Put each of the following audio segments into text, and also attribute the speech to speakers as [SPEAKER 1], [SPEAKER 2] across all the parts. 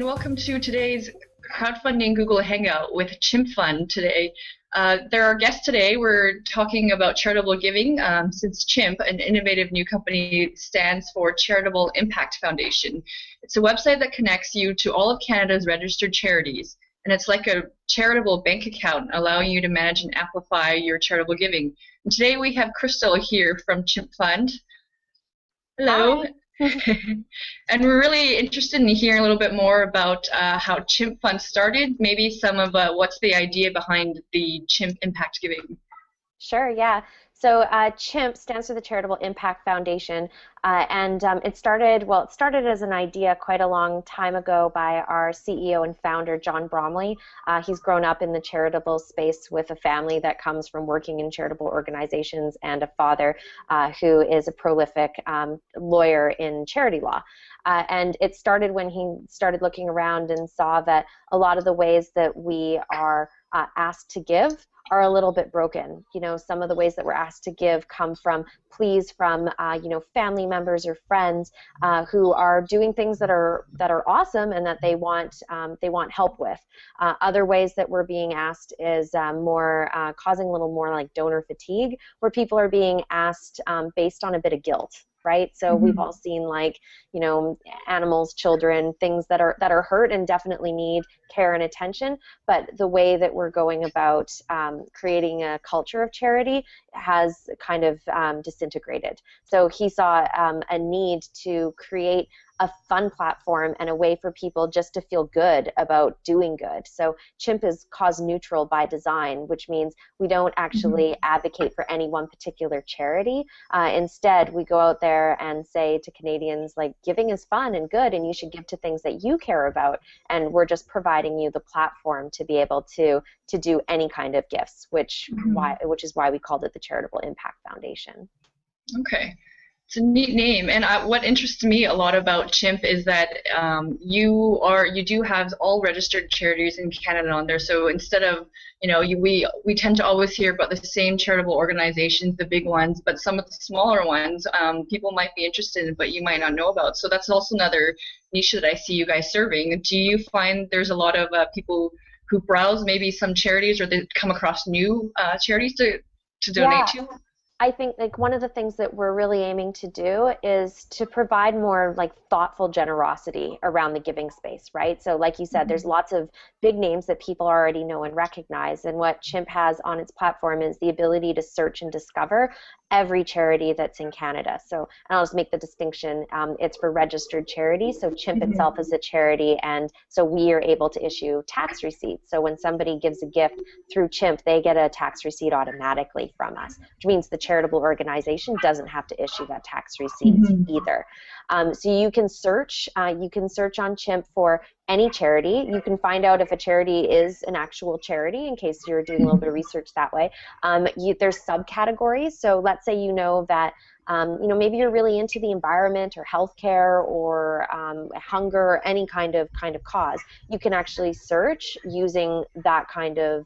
[SPEAKER 1] welcome to today's crowdfunding Google Hangout with Chimp Fund today. They're our guests today. We're talking about charitable giving since Chimp, an innovative new company, stands for Charitable Impact Foundation. It's a website that connects you to all of Canada's registered charities, and it's like a charitable bank account allowing you to manage and amplify your charitable giving. And today we have Crystal here from Chimp Fund. Hello.
[SPEAKER 2] Hi.
[SPEAKER 1] And we're really interested in hearing a little bit more about how Chimp Fund started, maybe some of what's the idea behind the Chimp Impact Giving.
[SPEAKER 2] Sure, yeah. So Chimp stands for the Charitable Impact Foundation, and it started as an idea quite a long time ago by our CEO and founder, John Bromley. He's grown up in the charitable space with a family that comes from working in charitable organizations and a father who is a prolific lawyer in charity law. And it started when he started looking around and saw that a lot of the ways that we are asked to give are a little bit broken. You know, some of the ways that we're asked to give come from pleas from family members or friends who are doing things that are awesome and that they want help with. Other ways that we're being asked is causing a little more like donor fatigue, where people are being asked based on a bit of guilt. Right, so we've all seen animals, children, things that are hurt and definitely need care and attention. But the way that we're going about creating a culture of charity has kind of disintegrated. So he saw a need to create a fun platform and a way for people just to feel good about doing good. So Chimp is cause neutral by design, which means we don't actually advocate for any one particular charity. Instead, we go out there and say to Canadians, like, giving is fun and good, and you should give to things that you care about. And we're just providing you the platform to be able to do any kind of gifts, which is why we called it the Charitable Impact Foundation.
[SPEAKER 1] Okay. It's a neat name, and what interests me a lot about Chimp is that you do have all registered charities in Canada on there. So instead of we tend to always hear about the same charitable organizations, the big ones, but some of the smaller ones people might be interested in, but you might not know about. So that's also another niche that I see you guys serving. Do you find there's a lot of people who browse maybe some charities, or they come across new charities to donate to?
[SPEAKER 2] I think one of the things that we're really aiming to do is to provide more thoughtful generosity around the giving space, right? So like you said, there's lots of big names that people already know and recognize, and what Chimp has on its platform is the ability to search and discover every charity that's in Canada. So, and I'll just make the distinction, it's for registered charities, so Chimp itself is a charity, and so we are able to issue tax receipts. So when somebody gives a gift through Chimp, they get a tax receipt automatically from us, which means the charitable organization doesn't have to issue that tax receipt either. So you can search on Chimp for any charity. You can find out if a charity is an actual charity in case you're doing a little bit of research that way. There's subcategories. So let's say you know that maybe you're really into the environment or healthcare or hunger or any kind of cause. You can actually search using that kind of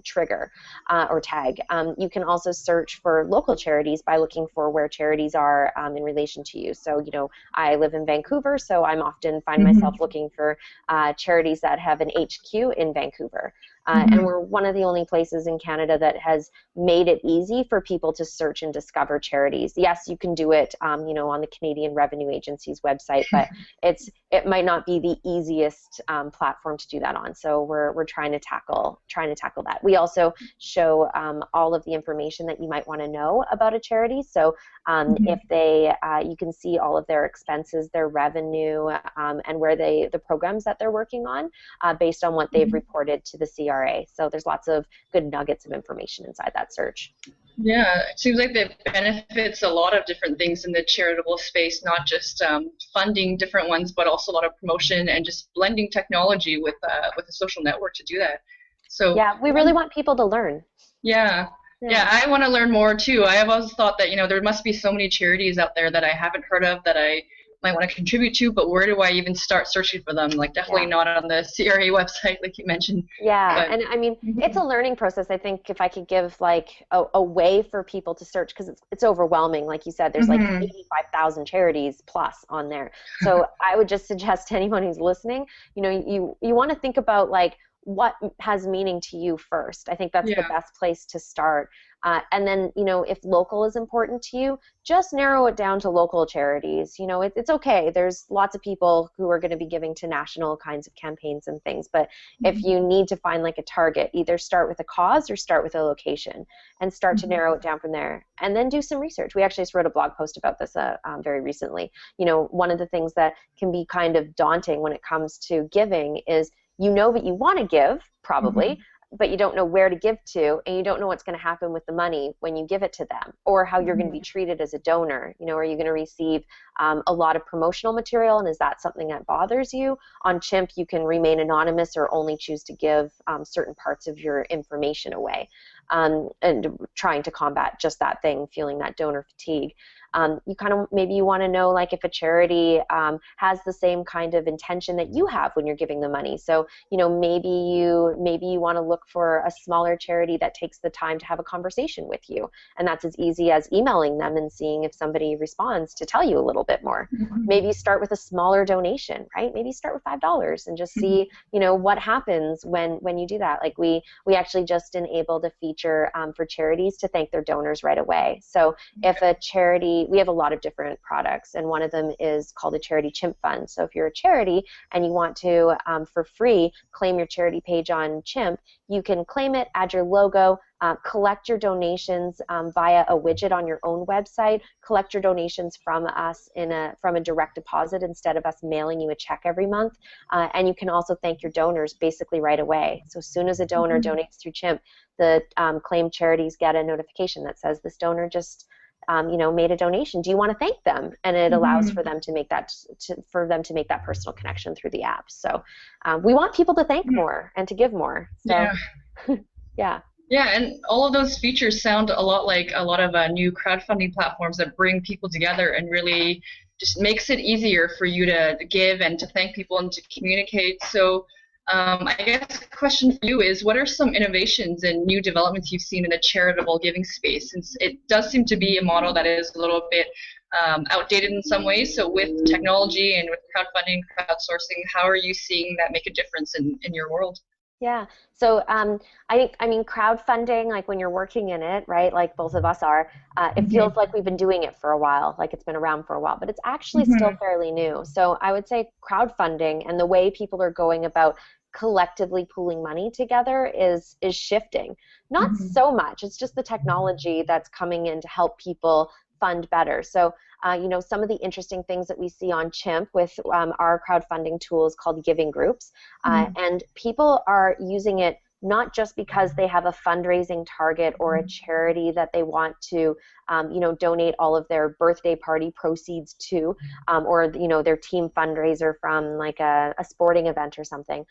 [SPEAKER 2] trigger or tag. You can also search for local charities by looking for where charities are in relation to you. So I live in Vancouver, so I'm often find myself looking for charities that have an HQ in Vancouver. And we're one of the only places in Canada that has made it easy for people to search and discover charities. Yes, you can do it, on the Canadian Revenue Agency's website, but it might not be the easiest platform to do that on. So we're trying to tackle that. We also show all of the information that you might want to know about a charity. So if you can see all of their expenses, their revenue, and where the programs that they're working on based on what they've reported to the CRA. So there's lots of good nuggets of information inside that search.
[SPEAKER 1] Yeah, it seems like that benefits a lot of different things in the charitable space, not just funding different ones, but also a lot of promotion and just blending technology with a social network to do that. So
[SPEAKER 2] yeah, we really want people to learn.
[SPEAKER 1] Yeah, I want to learn more too. I have always thought that there must be so many charities out there that I haven't heard of that I might want to contribute to, but where do I even start searching for them? Like definitely not on the CRA website, like you mentioned.
[SPEAKER 2] Yeah,
[SPEAKER 1] But
[SPEAKER 2] and I mean, it's a learning process. I think if I could give like a way for people to search, because it's overwhelming. Like you said, there's like 85,000 charities plus on there. So I would just suggest to anyone who's listening, you want to think about like what has meaning to you first. I think that's the best place to start. And then, if local is important to you, just narrow it down to local charities. It's okay. There's lots of people who are going to be giving to national kinds of campaigns and things. But if you need to find like a target, either start with a cause or start with a location and start to narrow it down from there. And then do some research. We actually just wrote a blog post about this very recently. One of the things that can be kind of daunting when it comes to giving is that you want to give, probably, but you don't know where to give to, and you don't know what's going to happen with the money when you give it to them, or how you're going to be treated as a donor. Are you going to receive a lot of promotional material, and is that something that bothers you? On Chimp, you can remain anonymous or only choose to give certain parts of your information away, and trying to combat just that thing, feeling that donor fatigue. Maybe you want to know, like, if a charity has the same kind of intention that you have when you're giving the money. So, maybe you want to look for a smaller charity that takes the time to have a conversation with you, and that's as easy as emailing them and seeing if somebody responds to tell you a little bit more. Maybe you start with a smaller donation, right? Maybe start with $5 and just see, what happens when you do that. Like we actually just enabled a feature for charities to thank their donors right away. So if a charity, we have a lot of different products, and one of them is called a charity Chimp fund. So if you're a charity and you want to, for free, claim your charity page on Chimp, you can claim it, add your logo, collect your donations via a widget on your own website, collect your donations from us from a direct deposit instead of us mailing you a check every month, and you can also thank your donors basically right away. So as soon as a donor donates through Chimp, the claimed charities get a notification that says this donor just made a donation. Do you want to thank them? And it allows for them to make that personal connection through the app. So we want people to thank more and to give more. So yeah.
[SPEAKER 1] Yeah, and all of those features sound a lot like a lot of new crowdfunding platforms that bring people together and really just makes it easier for you to give and to thank people and to communicate. So I guess the question for you is, what are some innovations and new developments you've seen in the charitable giving space? Since it does seem to be a model that is a little bit outdated in some ways. So with technology and with crowdfunding, crowdsourcing, how are you seeing that make a difference in your world?
[SPEAKER 2] Yeah. So I mean, crowdfunding, like when you're working in it, right, like both of us are, it feels like we've been doing it for a while, like it's been around for a while, but it's actually still fairly new. So I would say crowdfunding and the way people are going about collectively pooling money together is shifting. Not so much. It's just the technology that's coming in to help people fund better. So some of the interesting things that we see on Chimp with our crowdfunding tools called giving groups, and people are using it not just because they have a fundraising target or a charity that they want to donate all of their birthday party proceeds to, or their team fundraiser from like a sporting event or something.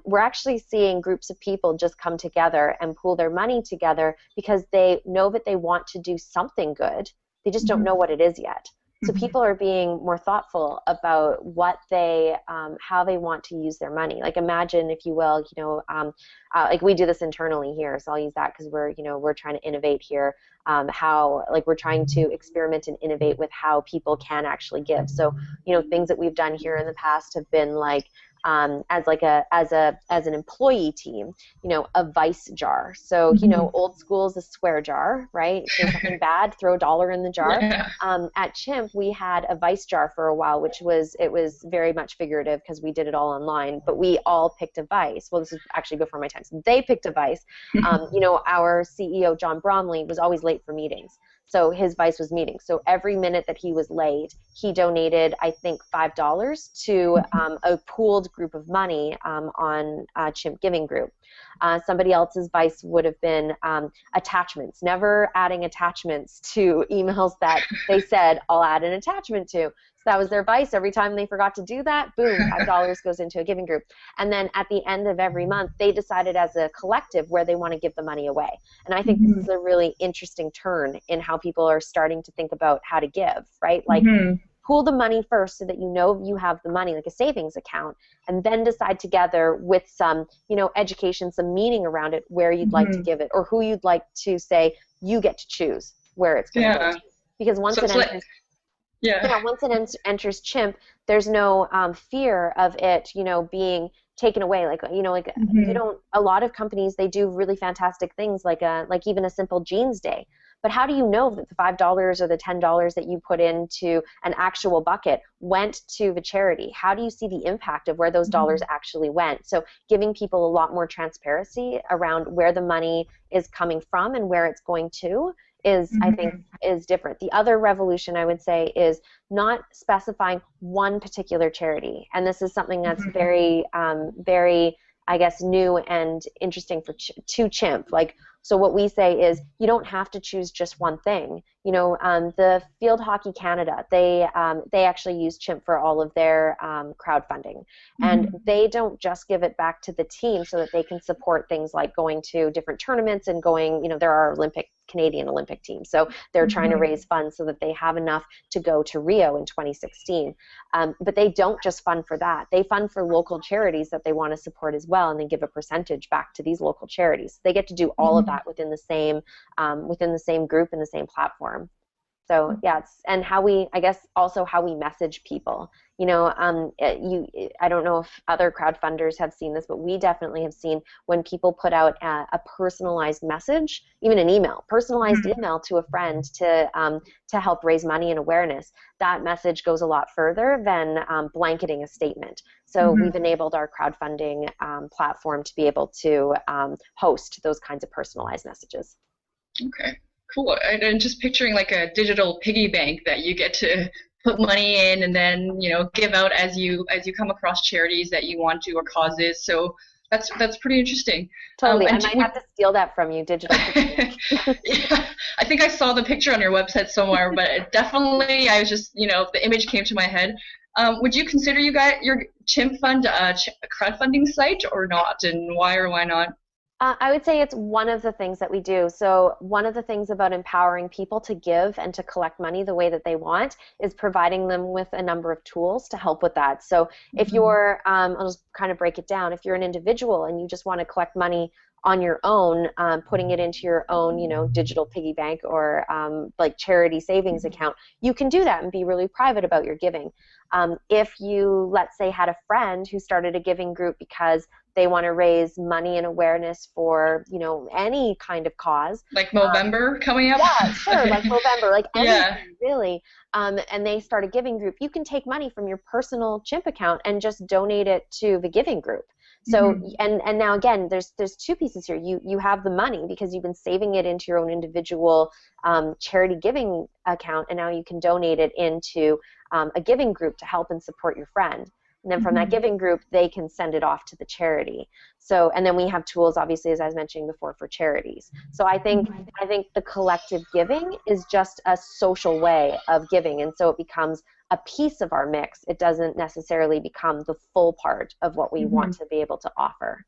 [SPEAKER 2] We're actually seeing groups of people just come together and pool their money together because they know that they want to do something good. They just don't know what it is yet. So people are being more thoughtful about what how they want to use their money. Like imagine, if you will, like we do this internally here, so I'll use that because we're trying to innovate here. We're trying to experiment and innovate with how people can actually give. So things that we've done here in the past have been like, as an employee team, a vice jar. So old school is a square jar, right? If there's something bad, throw a dollar in the jar.
[SPEAKER 1] Yeah.
[SPEAKER 2] At Chimp, we had a vice jar for a while, it was very much figurative because we did it all online. But we all picked a vice. Well, this is actually before my time. So they picked a vice. Our CEO John Bromley was always late for meetings. So his vice was meetings. So every minute that he was late, he donated, I think, $5 to a pooled group of money on Chimp Giving Group. Somebody else's vice would have been attachments, never adding attachments to emails that they said, I'll add an attachment to. So that was their vice. Every time they forgot to do that, boom, $5 goes into a giving group. And then at the end of every month, they decided as a collective where they want to give the money away. And I think this is a really interesting turn in how people are starting to think about how to give, right? Like pool the money first so that you know you have the money, like a savings account, and then decide together with some, education, some meaning around it, where you'd like to give it, or who you'd like to say you get to choose where it's going to go to. Because once
[SPEAKER 1] So
[SPEAKER 2] it
[SPEAKER 1] it's like,
[SPEAKER 2] enters,
[SPEAKER 1] yeah.
[SPEAKER 2] once it enters Chimp, there's no fear of it, being taken away. Like, you don't. A lot of companies, they do really fantastic things, like even a simple jeans day. But how do you know that the $5 or the $10 that you put into an actual bucket went to the charity? How do you see the impact of where those dollars actually went? So giving people a lot more transparency around where the money is coming from and where it's going to is, I think, is different. The other revolution, I would say, is not specifying one particular charity. And this is something that's very, very, I guess, new and interesting to Chimp. So what we say is you don't have to choose just one thing. The Field Hockey Canada, they actually use Chimp for all of their crowdfunding. And they don't just give it back to the team so that they can support things like going to different tournaments and going, there are Canadian Olympic team. So they're trying to raise funds so that they have enough to go to Rio in 2016. But they don't just fund for that. They fund for local charities that they want to support as well, and they give a percentage back to these local charities. They get to do all of that within the same group and the same platform. So yeah, and I guess also how we message people. I don't know if other crowdfunders have seen this, but we definitely have seen when people put out a personalized message, even an personalized email to a friend to help raise money and awareness. That message goes a lot further than blanketing a statement. So we've enabled our crowdfunding platform to be able to host those kinds of personalized messages.
[SPEAKER 1] Okay. Cool. And just picturing like a digital piggy bank that you get to put money in and then, give out as you come across charities that you want to or causes. So that's pretty interesting.
[SPEAKER 2] Totally. I might have to steal that from you, digital piggy bank.
[SPEAKER 1] Yeah, I think I saw the picture on your website somewhere, but definitely I was just, the image came to my head. Would you consider your Chimp Fund a crowdfunding site or not, and why or why not?
[SPEAKER 2] I would say it's one of the things that we do. So one of the things about empowering people to give and to collect money the way that they want is providing them with a number of tools to help with that. So if you're, I'll just kind of break it down, if you're an individual and you just want to collect money on your own, putting it into your own, digital piggy bank or like charity savings account, you can do that and be really private about your giving. If you, let's say, had a friend who started a giving group because they want to raise money and awareness for, any kind of cause.
[SPEAKER 1] Like Movember coming up?
[SPEAKER 2] Yeah, sure, like Movember, like anything, really. And they start a giving group. You can take money from your personal Chimp account and just donate it to the giving group. So, and now again, there's two pieces here. You have the money because you've been saving it into your own individual charity giving account, and now you can donate it into a giving group to help and support your friend. And then from that giving group, they can send it off to the charity. So, and then we have tools, obviously, as I was mentioning before, for charities. So I think the collective giving is just a social way of giving, and so it becomes a piece of our mix. It doesn't necessarily become the full part of what we want to be able to offer.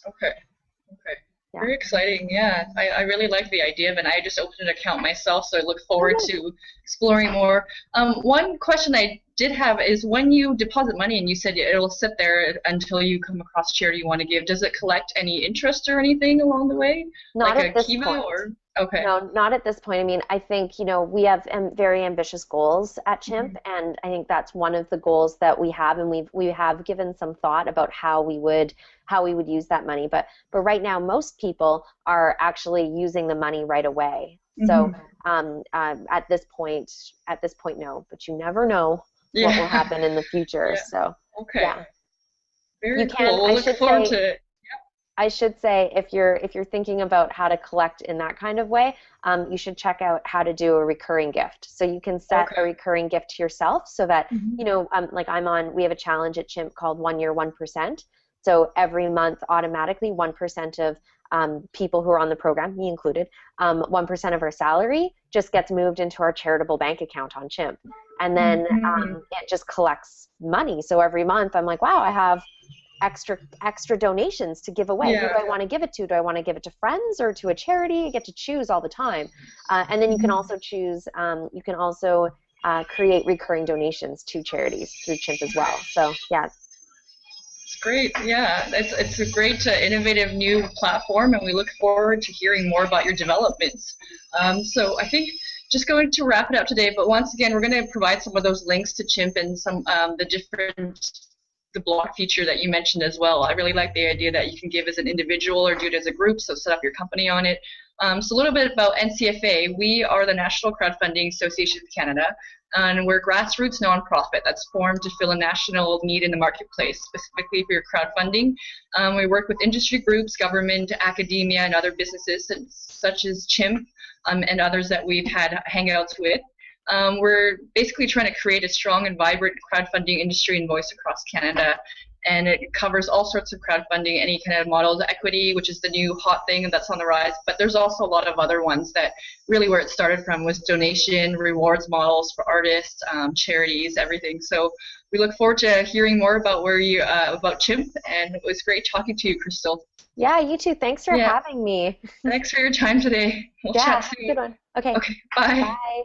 [SPEAKER 1] Okay. Yeah. Very exciting. Yeah, I really like the idea of it. And I just opened an account myself, so I look forward to exploring more. One question I did have is when you deposit money and you said it'll sit there until you come across charity you want to give, does it collect any interest or anything along the way?
[SPEAKER 2] Not
[SPEAKER 1] like
[SPEAKER 2] at this point.
[SPEAKER 1] Okay.
[SPEAKER 2] No, not at this point. I mean, I think, we have very ambitious goals at Chimp, and I think that's one of the goals that we have, and we have given some thought about how we would use that money. But right now, most people are actually using the money right away. So at this point, no. But you never know what will happen in the future. Yeah. So yeah.
[SPEAKER 1] Very cool. We'll look forward to it.
[SPEAKER 2] I should say, if you're thinking about how to collect in that kind of way, you should check out how to do a recurring gift. So you can set a recurring gift to yourself, so that like we have a challenge at Chimp called 1 year 1%. So every month, automatically, 1% of people who are on the program, me included, 1% of our salary just gets moved into our charitable bank account on Chimp, and then it just collects money. So every month, I'm like, wow, I have extra donations to give away. Who do I want to give it to? Do I want to give it to friends or to a charity? You get to choose all the time. And then you can also choose, you can also create recurring donations to charities through Chimp as well. So yeah.
[SPEAKER 1] It's great. Yeah, it's a great innovative new platform, and we look forward to hearing more about your developments. So I think just going to wrap it up today, but once again, we're going to provide some of those links to Chimp and some the block feature that you mentioned as well. I really like the idea that you can give as an individual or do it as a group, so set up your company on it. So a little bit about NCFA. We are the National Crowdfunding Association of Canada, and we're a grassroots nonprofit that's formed to fill a national need in the marketplace, specifically for your crowdfunding. We work with industry groups, government, academia, and other businesses such as Chimp and others that we've had hangouts with. We're basically trying to create a strong and vibrant crowdfunding industry and voice across Canada, and it covers all sorts of crowdfunding, any kind of models, equity, which is the new hot thing that's on the rise, but there's also a lot of other ones that really where it started from was donation, rewards models for artists, charities, everything. So we look forward to hearing more about about Chimp, and it was great talking to you, Crystal.
[SPEAKER 2] Yeah, you too. Thanks for having me.
[SPEAKER 1] Thanks for your time today. We'll chat soon.
[SPEAKER 2] Good one. Okay.
[SPEAKER 1] Okay, bye.
[SPEAKER 2] Bye.